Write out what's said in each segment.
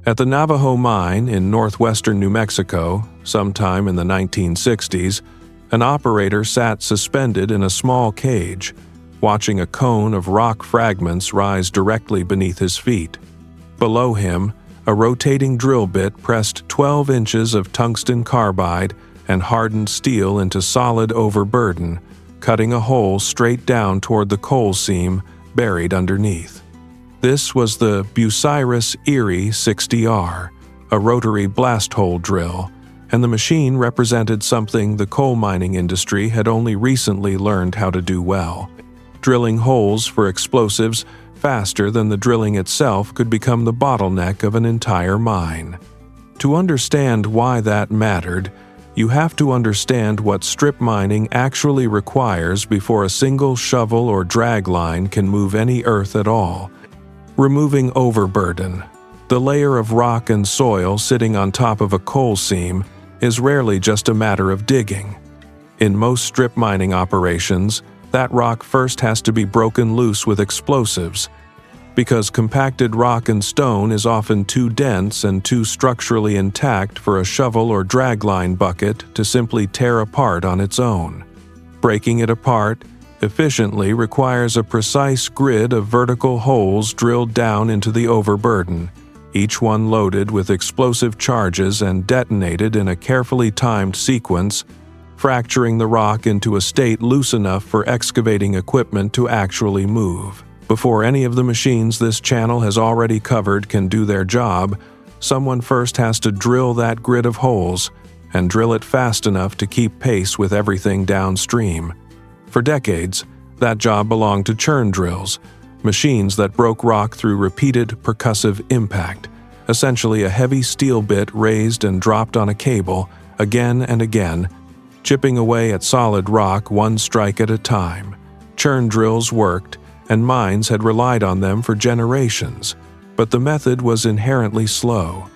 At the Navajo mine in northwestern New Mexico, sometime in the 1960s, an operator sat suspended in a small cage, watching a cone of rock fragments rise directly beneath his feet. Below him, a rotating drill bit pressed 12 inches of tungsten carbide and hardened steel into solid overburden, cutting a hole straight down toward the coal seam buried underneath. This was the Bucyrus-Erie 60R, a rotary blast hole drill, and the machine represented something the coal mining industry had only recently learned how to do well. Drilling holes for explosives faster than the drilling itself could become the bottleneck of an entire mine. To understand why that mattered, you have to understand what strip mining actually requires before a single shovel or dragline can move any earth at all. Removing overburden, the layer of rock and soil sitting on top of a coal seam, is rarely just a matter of digging. In most strip mining operations, that rock first has to be broken loose with explosives, because compacted rock and stone is often too dense and too structurally intact for a shovel or dragline bucket to simply tear apart on its own. Breaking it apart efficiently requires a precise grid of vertical holes drilled down into the overburden, each one loaded with explosive charges and detonated in a carefully timed sequence, fracturing the rock into a state loose enough for excavating equipment to actually move. Before any of the machines this channel has already covered can do their job, someone first has to drill that grid of holes and drill it fast enough to keep pace with everything downstream. For decades, that job belonged to churn drills, machines that broke rock through repeated percussive impact, essentially a heavy steel bit raised and dropped on a cable, again and again, chipping away at solid rock one strike at a time. Churn drills worked, and mines had relied on them for generations, but the method was inherently slow.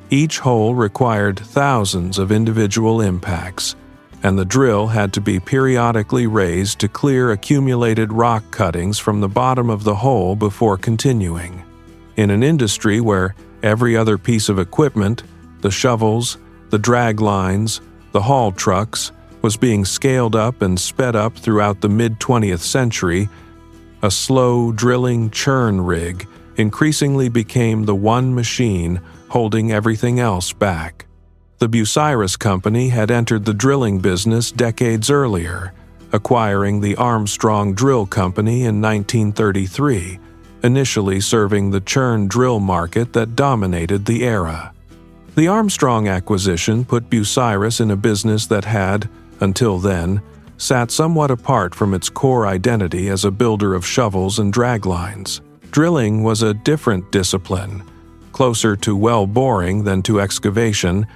Each hole required thousands of individual impacts, and the drill had to be periodically raised to clear accumulated rock cuttings from the bottom of the hole before continuing. In an industry where every other piece of equipment, the shovels, the drag lines, the haul trucks, was being scaled up and sped up throughout the mid-20th century, a slow drilling churn rig increasingly became the one machine holding everything else back. The Bucyrus Company had entered the drilling business decades earlier, acquiring the Armstrong Drill Company in 1933, initially serving the churn drill market that dominated the era. The Armstrong acquisition put Bucyrus in a business that had, until then, sat somewhat apart from its core identity as a builder of shovels and draglines. Drilling was a different discipline, closer to well boring than to excavation,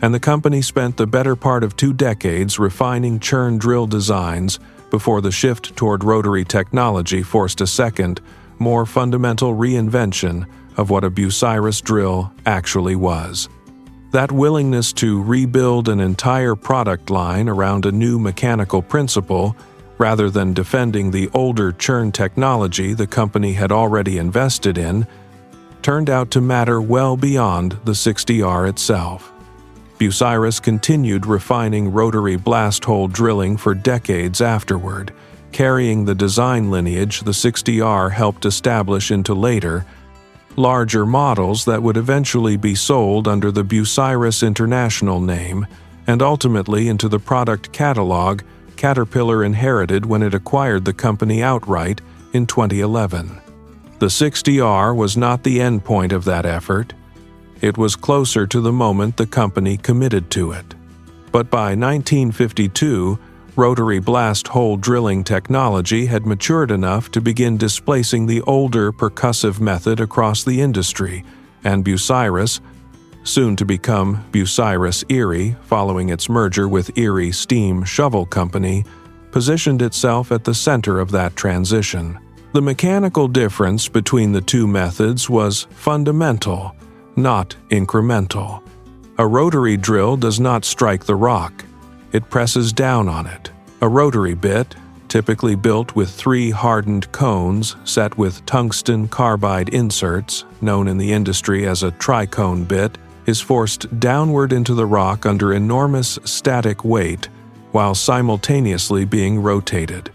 and the company spent the better part of 2 decades refining churn drill designs before the shift toward rotary technology forced a second, more fundamental reinvention of what a Bucyrus drill actually was. That willingness to rebuild an entire product line around a new mechanical principle, rather than defending the older churn technology the company had already invested in, turned out to matter well beyond the 60R itself. Bucyrus continued refining rotary blast hole drilling for decades afterward, carrying the design lineage the 60R helped establish into later, larger models that would eventually be sold under the Bucyrus International name, and ultimately into the product catalog Caterpillar inherited when it acquired the company outright in 2011. The 60R was not the end point of that effort. It was closer to the moment the company committed to it. But by 1952, rotary blast hole drilling technology had matured enough to begin displacing the older percussive method across the industry, and Bucyrus, soon to become Bucyrus-Erie following its merger with Erie Steam Shovel Company, positioned itself at the center of that transition. The mechanical difference between the two methods was fundamental, not incremental. A rotary drill does not strike the rock. It presses down on it. A rotary bit, typically built with 3 hardened cones set with tungsten carbide inserts, known in the industry as a tricone bit, is forced downward into the rock under enormous static weight while simultaneously being rotated.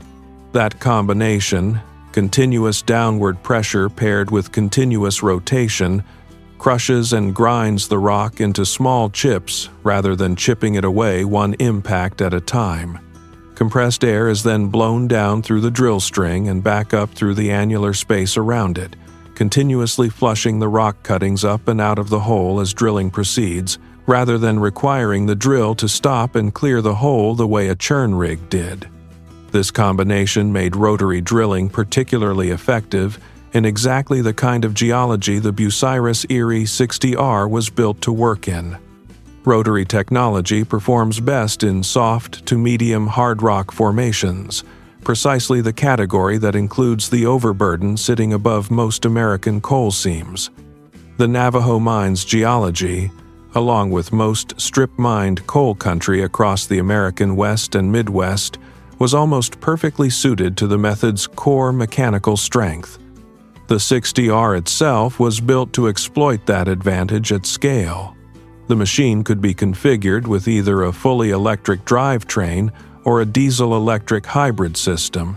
That combination, continuous downward pressure paired with continuous rotation, crushes and grinds the rock into small chips rather than chipping it away one impact at a time. Compressed air is then blown down through the drill string and back up through the annular space around it, continuously flushing the rock cuttings up and out of the hole as drilling proceeds, rather than requiring the drill to stop and clear the hole the way a churn rig did. This combination made rotary drilling particularly effective in exactly the kind of geology the Bucyrus-Erie 60R was built to work in. Rotary technology performs best in soft to medium hard rock formations, precisely the category that includes the overburden sitting above most American coal seams. The Navajo mine's geology, along with most strip-mined coal country across the American West and Midwest, was almost perfectly suited to the method's core mechanical strength. The 60R itself was built to exploit that advantage at scale. The machine could be configured with either a fully electric drivetrain or a diesel-electric hybrid system,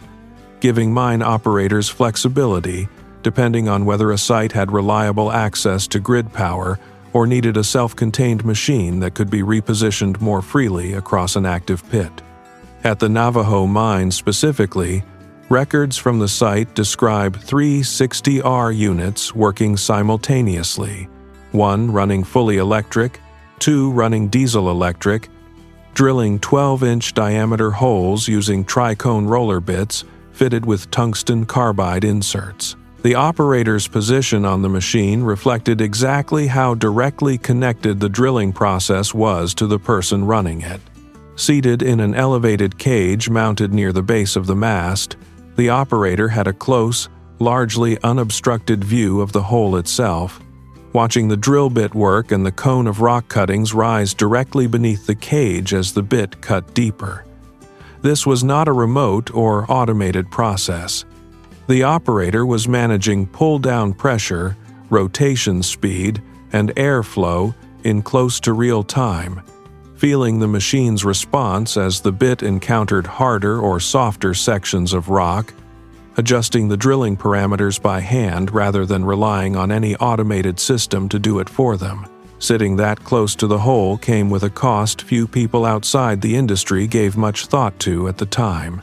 giving mine operators flexibility depending on whether a site had reliable access to grid power or needed a self-contained machine that could be repositioned more freely across an active pit. At the Navajo mine specifically, records from the site describe 3 60R units working simultaneously, 1 running fully electric, 2 running diesel-electric, drilling 12-inch diameter holes using tricone roller bits fitted with tungsten carbide inserts. The operator's position on the machine reflected exactly how directly connected the drilling process was to the person running it. Seated in an elevated cage mounted near the base of the mast, the operator had a close, largely unobstructed view of the hole itself, watching the drill bit work and the cone of rock cuttings rise directly beneath the cage as the bit cut deeper. This was not a remote or automated process. The operator was managing pull-down pressure, rotation speed, and airflow in close to real time, feeling the machine's response as the bit encountered harder or softer sections of rock, adjusting the drilling parameters by hand rather than relying on any automated system to do it for them. Sitting that close to the hole came with a cost few people outside the industry gave much thought to at the time.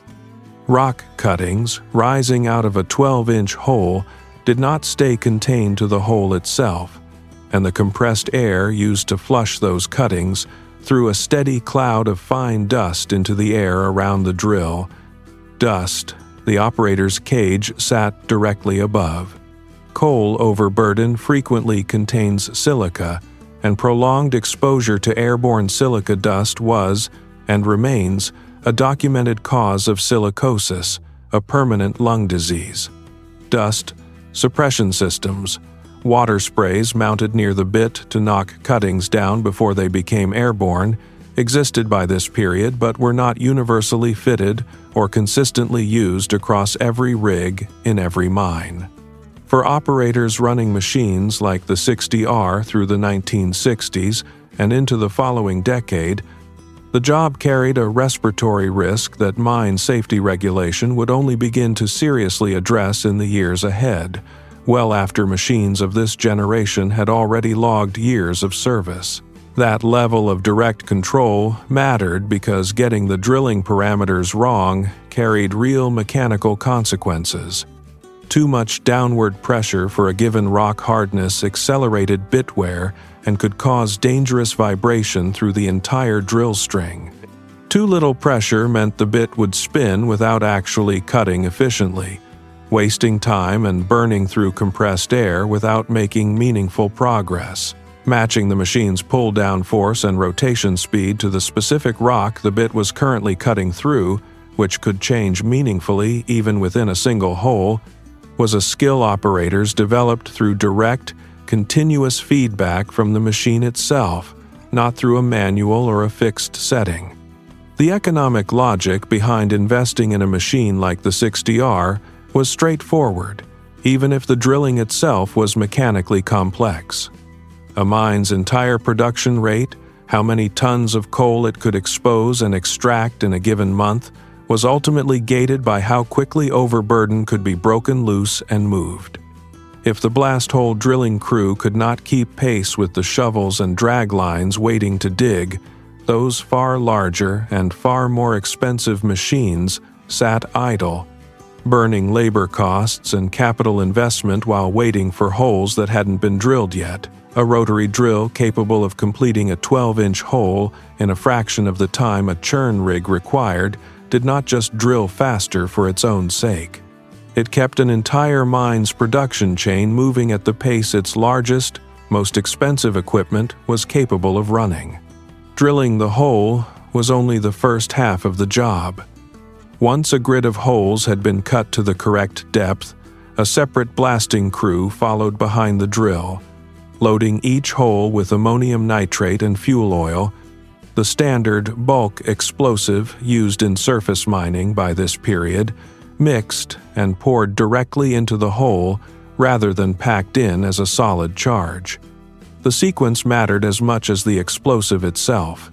Rock cuttings, rising out of a 12-inch hole, did not stay contained to the hole itself, and the compressed air used to flush those cuttings threw a steady cloud of fine dust into the air around the drill. Dust the operator's cage sat directly above. Coal overburden frequently contains silica, and prolonged exposure to airborne silica dust was, and remains, a documented cause of silicosis, a permanent lung disease. Dust suppression systems, water sprays mounted near the bit to knock cuttings down before they became airborne, existed by this period but were not universally fitted or consistently used across every rig in every mine. For operators running machines like the 60R through the 1960s and into the following decade, the job carried a respiratory risk that mine safety regulation would only begin to seriously address in the years ahead, well after machines of this generation had already logged years of service. That level of direct control mattered because getting the drilling parameters wrong carried real mechanical consequences. Too much downward pressure for a given rock hardness accelerated bit wear and could cause dangerous vibration through the entire drill string. Too little pressure meant the bit would spin without actually cutting efficiently, wasting time and burning through compressed air without making meaningful progress. Matching the machine's pull-down force and rotation speed to the specific rock the bit was currently cutting through, which could change meaningfully even within a single hole, was a skill operators developed through direct, continuous feedback from the machine itself, not through a manual or a fixed setting. The economic logic behind investing in a machine like the 60R was straightforward, even if the drilling itself was mechanically complex. A mine's entire production rate, how many tons of coal it could expose and extract in a given month, was ultimately gated by how quickly overburden could be broken loose and moved. If the blast hole drilling crew could not keep pace with the shovels and drag lines waiting to dig, those far larger and far more expensive machines sat idle, burning labor costs and capital investment while waiting for holes that hadn't been drilled yet. A rotary drill capable of completing a 12-inch hole in a fraction of the time a churn rig required did not just drill faster for its own sake. It kept an entire mine's production chain moving at the pace its largest, most expensive equipment was capable of running. Drilling the hole was only the first half of the job. Once a grid of holes had been cut to the correct depth, a separate blasting crew followed behind the drill, loading each hole with ammonium nitrate and fuel oil, the standard bulk explosive used in surface mining by this period, mixed and poured directly into the hole rather than packed in as a solid charge. The sequence mattered as much as the explosive itself.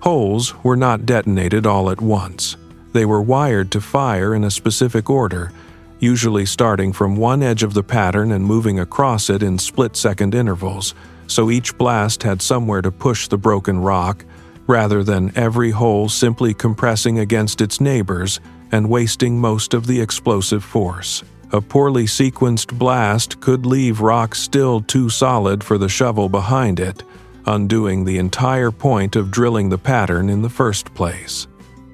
Holes were not detonated all at once. They were wired to fire in a specific order, usually starting from one edge of the pattern and moving across it in split-second intervals, so each blast had somewhere to push the broken rock, rather than every hole simply compressing against its neighbors and wasting most of the explosive force. A poorly sequenced blast could leave rock still too solid for the shovel behind it, undoing the entire point of drilling the pattern in the first place.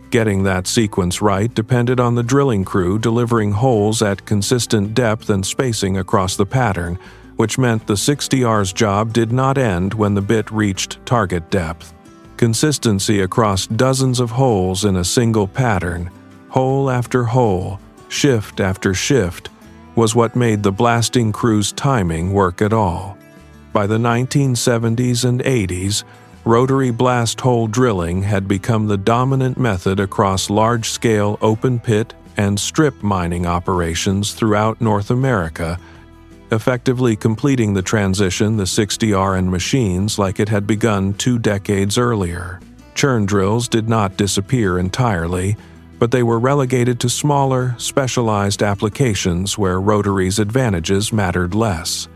Getting that sequence right depended on the drilling crew delivering holes at consistent depth and spacing across the pattern, which meant the 60R's job did not end when the bit reached target depth. Consistency across dozens of holes in a single pattern, hole after hole, shift after shift, was what made the blasting crew's timing work at all. By the 1970s and 80s, rotary blast hole drilling had become the dominant method across large-scale open-pit and strip mining operations throughout North America, effectively completing the transition the 60R and machines like it had begun 2 decades earlier. Churn drills did not disappear entirely, but they were relegated to smaller, specialized applications where rotary's advantages mattered less.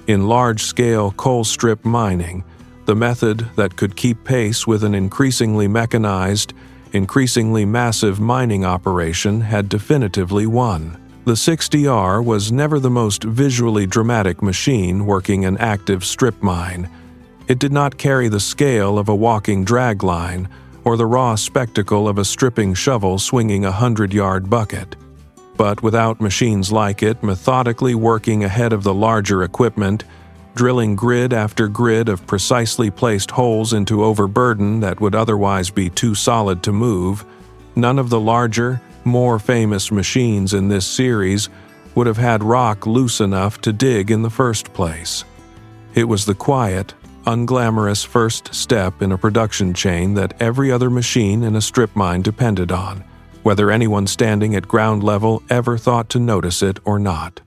In large-scale coal strip mining, the method that could keep pace with an increasingly mechanized, increasingly massive mining operation had definitively won. The 60R was never the most visually dramatic machine working an active strip mine. It did not carry the scale of a walking dragline or the raw spectacle of a stripping shovel swinging a 100-yard bucket. But without machines like it methodically working ahead of the larger equipment, drilling grid after grid of precisely placed holes into overburden that would otherwise be too solid to move, none of the larger, more famous machines in this series would have had rock loose enough to dig in the first place. It was the quiet, unglamorous first step in a production chain that every other machine in a strip mine depended on, whether anyone standing at ground level ever thought to notice it or not.